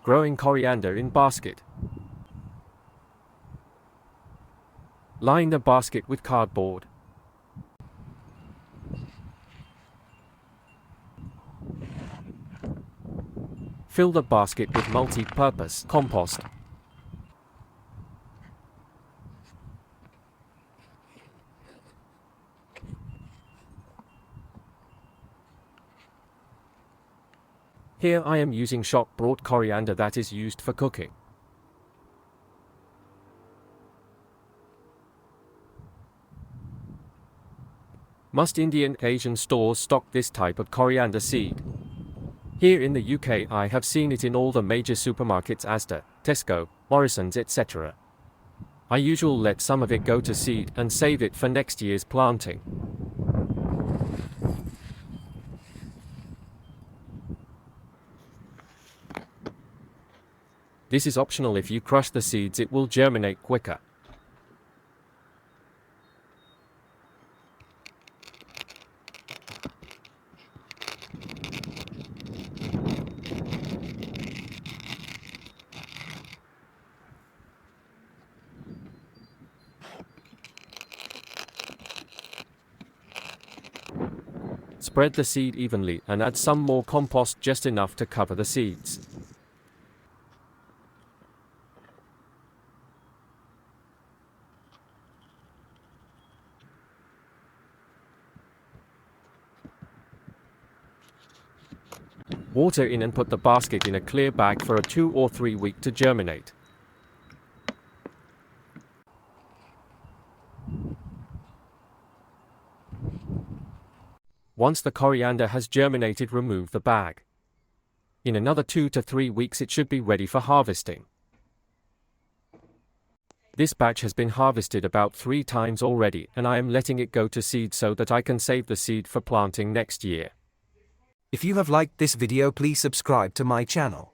Growing coriander in basket. Line the basket with cardboard. Fill the basket with multi-purpose compost. Here I am using shop-bought coriander that is used for cooking. Most Indian Asian stores stock this type of coriander seed. Here in the UK I have seen it in all the major supermarkets: Asda, Tesco, Morrisons, etc. I usually let some of it go to seed and save it for next year's planting. This is optional. If you crush the seeds, it will germinate quicker. Spread the seed evenly and add some more compost, just enough to cover the seeds. Water in and put the basket in a clear bag for a 2 or 3 week to germinate. Once the coriander has germinated, remove the bag. In another 2 to 3 weeks it should be ready for harvesting. This batch has been harvested about 3 times already, and I am letting it go to seed so that I can save the seed for planting next year. If you have liked this video, please subscribe to my channel.